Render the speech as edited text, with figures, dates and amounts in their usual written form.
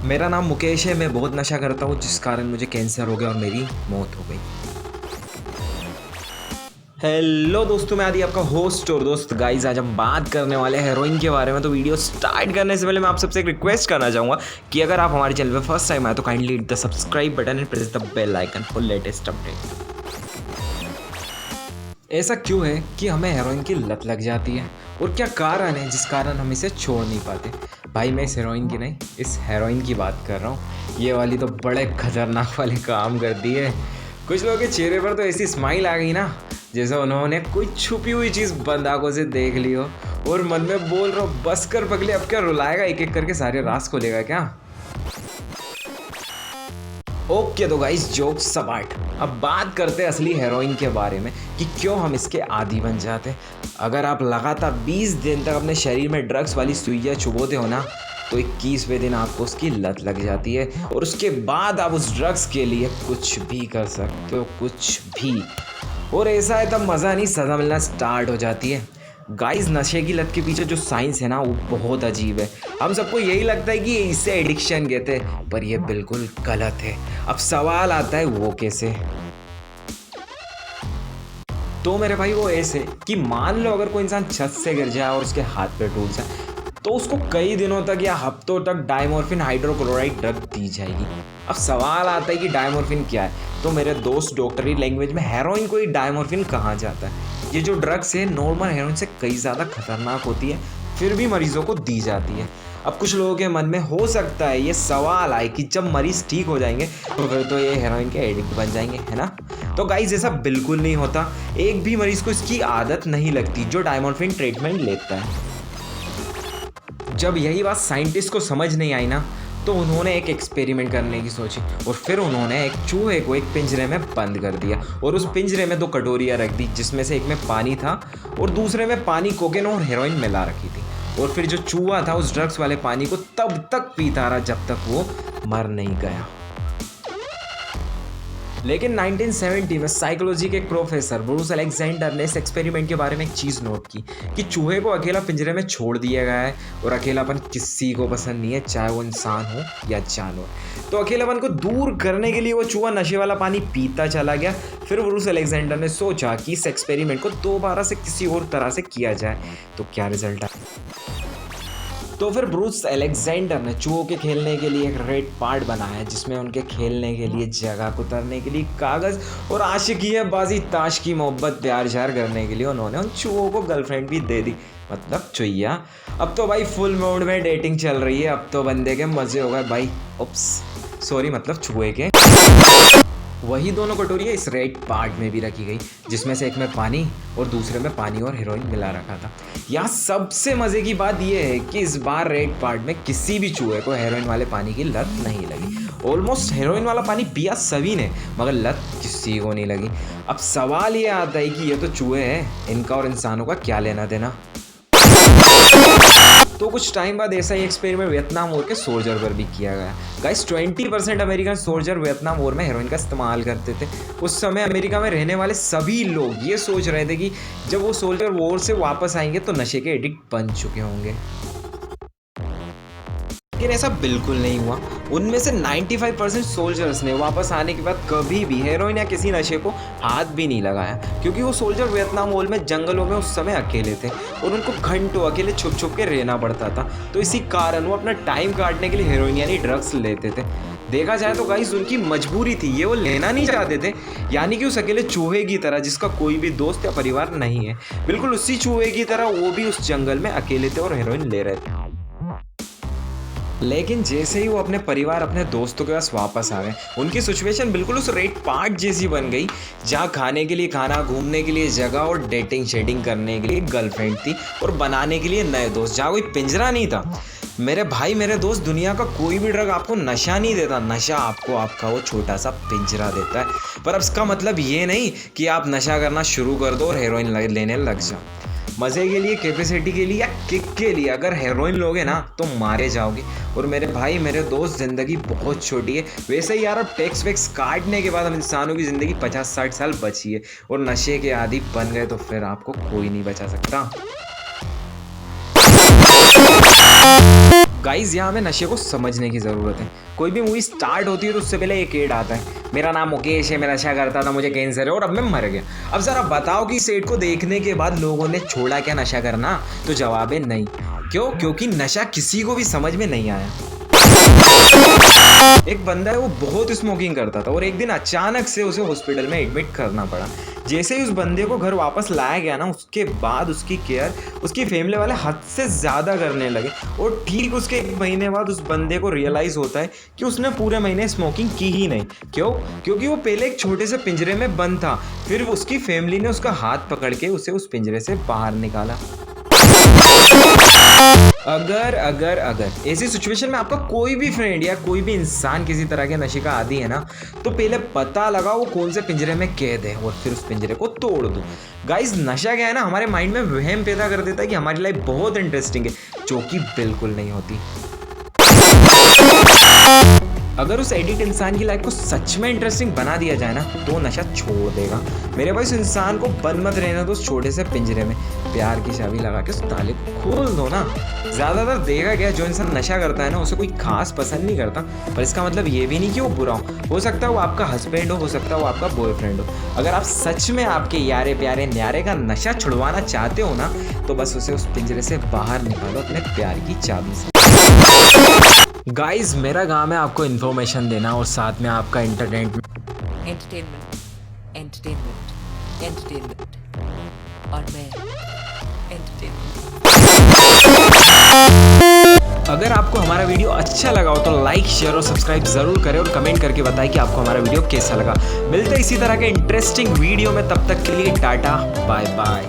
मेरा नाम मुकेश है। मैं बहुत नशा करता हूँ जिस कारण मुझे कैंसर हो गया और मेरी मौत हो गई। हेलो दोस्तों, मैं आदि आपका होस्ट और दोस्त। गाइस, आज हम बात करने वाले हैं हेरोइन के बारे में। तो वीडियो स्टार्ट करने से पहले मैं आप सबसे एक रिक्वेस्ट करना चाहूँगा कि अगर आप हमारे चैनल पर फर्स्ट टाइम आए तो kindly hit the subscribe button and press the bell icon for latest update. ऐसा क्यों है कि हमें हेरोइन की लत लग जाती है और क्या कारण है जिस कारण हम इसे छोड़ नहीं पाते? भाई, मैं इस हेरोइन की नहीं, इस हेरोइन की बात कर रहा हूँ। ये वाली तो बड़े खतरनाक वाले काम करती है। कुछ लोगों के चेहरे पर तो ऐसी स्माइल आ गई ना, जैसे उन्होंने कोई छुपी हुई चीज़ बंद आंखों से देख ली हो और मन में बोल रहा हो, बस कर पगले, अब क्या रुलाएगा, एक एक करके सारे राज खोलेगा क्या? ओके तो गाइस, जोक सपाट। अब बात करते हैं असली हेरोइन के बारे में कि क्यों हम इसके आदी बन जाते हैं। अगर आप लगातार 20 दिन तक अपने शरीर में ड्रग्स वाली सुइयां चुभोते हो ना, तो 21वें दिन आपको उसकी लत लग जाती है और उसके बाद आप उस ड्रग्स के लिए कुछ भी कर सकते हो, कुछ भी। और ऐसा है तब मज़ा नहीं, सज़ा मिलना स्टार्ट हो जाती है। गाइस, नशे की लत के पीछे जो साइंस है ना, वो बहुत अजीब है। हम सबको यही लगता है कि इसे एडिक्शन कहते हैं, पर यह बिल्कुल गलत है। अब सवाल आता है, वो कैसे? तो मेरे भाई, वो ऐसे कि मान लो अगर कोई इंसान छत से गिर जाए और उसके हाथ पे टूट जाए, तो उसको कई दिनों तक या हफ्तों तक डाइमोर्फिन हाइड्रोक्लोराइड ड्रग दी जाएगी। अब सवाल आता है कि डाइमोर्फिन क्या है? तो मेरे दोस्त डॉक्टरी लैंग्वेज में हेरोइन को ही डाइमोर्फिन कहा जाता है। ये जो ड्रग्स है नॉर्मल हेरोइन से कई ज़्यादा खतरनाक होती है, फिर भी मरीजों को दी जाती है। अब कुछ लोगों के मन में हो सकता है ये सवाल आए कि जब मरीज ठीक हो जाएंगे तो फिर तो ये हेरोइन के एडिक्ट बन जाएंगे, है ना? तो गाइस, ऐसा बिल्कुल नहीं होता। एक भी मरीज को इसकी आदत नहीं लगती जो डाइमोर्फिन ट्रीटमेंट लेता है। जब यही बात साइंटिस्ट को समझ नहीं आई ना, तो उन्होंने एक एक्सपेरिमेंट करने की सोची और फिर उन्होंने एक चूहे को एक पिंजरे में बंद कर दिया और उस पिंजरे में 2 कटोरियाँ रख दी, जिसमें से एक में पानी था और दूसरे में पानी, कोकेन और हेरोइन मिला रखी थी। और फिर जो चूहा था उस ड्रग्स वाले पानी को तब तक पीता रहा जब तक वो मर नहीं गया। लेकिन 1970 में साइकोलॉजी के एक प्रोफेसर ब्रूस अलेक्जेंडर ने इस एक्सपेरिमेंट के बारे में एक चीज़ नोट की कि चूहे को अकेला पिंजरे में छोड़ दिया गया है और अकेलापन किसी को पसंद नहीं है, चाहे वो इंसान हो या जानवर। तो अकेलापन को दूर करने के लिए वो चूहा नशे वाला पानी पीता चला गया। फिर ब्रूस अलेक्जेंडर ने सोचा कि इस एक्सपेरिमेंट को दोबारा से किसी और तरह से किया जाए, तो क्या रिजल्ट आया? तो फिर ब्रूस अलेक्जेंडर ने चूहों के खेलने के लिए एक रेड पार्ट बनाया, जिसमें उनके खेलने के लिए जगह कुतरने के लिए कागज़ और आशिकी बाजी ताश की मोहब्बत प्यार श्यार करने के लिए उन्होंने उन चूहों को गर्लफ्रेंड भी दे दी, मतलब चुईया। अब तो भाई फुल मोड में डेटिंग चल रही है। अब तो बंदे के मज़े हो गए भाई। उप्स, सॉरी, मतलब चूहे के। वही दोनों कटोरियाँ इस रेड पार्ट में भी रखी गई, जिसमें से एक में पानी और दूसरे में पानी और हेरोइन मिला रखा था। यहाँ सबसे मज़े की बात यह है कि इस बार रेड पार्ट में किसी भी चूहे को हेरोइन वाले पानी की लत नहीं लगी। ऑलमोस्ट हेरोइन वाला पानी पिया सभी ने, मगर लत किसी को नहीं लगी। अब सवाल ये आता है कि ये तो चूहे हैं, इनका और इंसानों का क्या लेना देना? तो कुछ टाइम बाद ऐसा ही एक्सपेरिमेंट वियतनाम वॉर के सोल्जर पर भी किया गया। Guys, 20% American soldier Vietnam war में हेरोइन का इस्तेमाल करते थे। उस समय अमेरिका में रहने वाले सभी लोग ये सोच रहे थे कि जब वो सोल्जर वॉर से वापस आएंगे तो नशे के एडिक्ट बन चुके होंगे, लेकिन ऐसा बिल्कुल नहीं हुआ। उनमें से 95% सोल्जर्स ने वापस आने के बाद कभी भी हेरोइन या किसी नशे को हाथ भी नहीं लगाया, क्योंकि वो सोल्जर वियतनाम वॉर में जंगलों में उस समय अकेले थे और उनको घंटों अकेले छुप छुप के रहना पड़ता था। तो इसी कारण वो अपना टाइम काटने के लिए हेरोइन यानी ड्रग्स लेते थे। देखा जाए तो गाइस, उनकी मजबूरी थी, ये वो लेना नहीं चाहते थे। यानी कि उस अकेले चूहे की तरह जिसका कोई भी दोस्त या परिवार नहीं है, बिल्कुल उसी चूहे की तरह वो भी उस जंगल में अकेले थे और हेरोइन ले रहे थे। लेकिन जैसे ही वो अपने परिवार, अपने दोस्तों के पास वापस आ गए, उनकी सिचुएशन बिल्कुल उस रेड पार्ट जैसी बन गई, जहाँ खाने के लिए खाना, घूमने के लिए जगह और डेटिंग शेडिंग करने के लिए गर्लफ्रेंड थी और बनाने के लिए नए दोस्त, जहाँ कोई पिंजरा नहीं था। मेरे भाई, मेरे दोस्त, दुनिया का कोई भी ड्रग आपको नशा नहीं देता, नशा आपको आपका वो छोटा सा पिंजरा देता है। पर अब इसका मतलब ये नहीं कि आप नशा करना शुरू कर दो और हेरोइन लेने लग जाओ। मज़े के लिए, कैपेसिटी के लिए या किक के लिए अगर हेरोइन लोगे ना तो मारे जाओगे। और मेरे भाई, मेरे दोस्त, ज़िंदगी बहुत छोटी है। वैसे ही यार, अब टैक्स वैक्स काटने के बाद हम इंसानों की ज़िंदगी 50-60 साल बची है और नशे के आदी बन गए तो फिर आपको कोई नहीं बचा सकता। गाइज यहाँ हमें नशे को समझने की ज़रूरत है। कोई भी मूवी स्टार्ट होती है तो उससे पहले एक एड आता है, मेरा नाम मुकेश है, मैं नशा करता था, मुझे कैंसर है और अब मैं मर गया। अब ज़रा बताओ कि इस एड को देखने के बाद लोगों ने छोड़ा क्या नशा करना? तो जवाब है नहीं। क्यों? क्योंकि नशा किसी को भी समझ में नहीं आया। एक बंदा है, वो बहुत स्मोकिंग करता था और एक दिन अचानक से उसे हॉस्पिटल में एडमिट करना पड़ा। जैसे ही उस बंदे को घर वापस लाया गया ना, उसके बाद उसकी केयर उसकी फैमिली वाले हद से ज़्यादा करने लगे और ठीक उसके 1 महीने बाद उस बंदे को रियलाइज़ होता है कि उसने पूरे महीने स्मोकिंग की ही नहीं। क्यों? क्योंकि वो पहले एक छोटे से पिंजरे में बंद था, फिर उसकी फैमिली ने उसका हाथ पकड़ के उसे उस पिंजरे से बाहर निकाला। अगर ऐसी सिचुएशन में आपका कोई भी फ्रेंड या कोई भी इंसान किसी तरह के नशे का आदी है ना, तो पहले पता लगाओ वो कौन से पिंजरे में कैद है और फिर उस पिंजरे को तोड़ दो। गाइस, नशा क्या है ना, हमारे माइंड में वहम पैदा कर देता है कि हमारी लाइफ बहुत इंटरेस्टिंग है, जो कि बिल्कुल नहीं होती। अगर उस एडिक्ट इंसान की लाइफ को सच में इंटरेस्टिंग बना दिया जाए ना, तो नशा छोड़ देगा। मेरे भाई, उस इंसान को बंद मत रहना दो उस छोटे से पिंजरे में, प्यार की चाबी लगा के उस ताले को खोल दो ना। ज़्यादातर देखा गया, जो इंसान नशा करता है ना, उसे कोई खास पसंद नहीं करता, पर इसका मतलब ये भी नहीं कि वो बुरा हो सकता है वो आपका हस्बैंड हो सकता है वो आपका बॉयफ्रेंड हो। अगर आप सच में आपके यारे प्यारे न्यारे का नशा छुड़वाना चाहते हो ना, तो बस उसे उस पिंजरे से बाहर निकालो अपने प्यार की चाबी से। गाइस, मेरा काम है आपको इन्फॉर्मेशन देना और साथ में आपका एंटरटेनमेंट और मैं एंटरटेनमेंट। अगर आपको हमारा वीडियो अच्छा लगा हो तो लाइक, शेयर और सब्सक्राइब जरूर करें और कमेंट करके बताएं कि आपको हमारा वीडियो कैसा लगा। मिलते हैं इसी तरह के इंटरेस्टिंग वीडियो में, तब तक के लिए टाटा बाय बाय।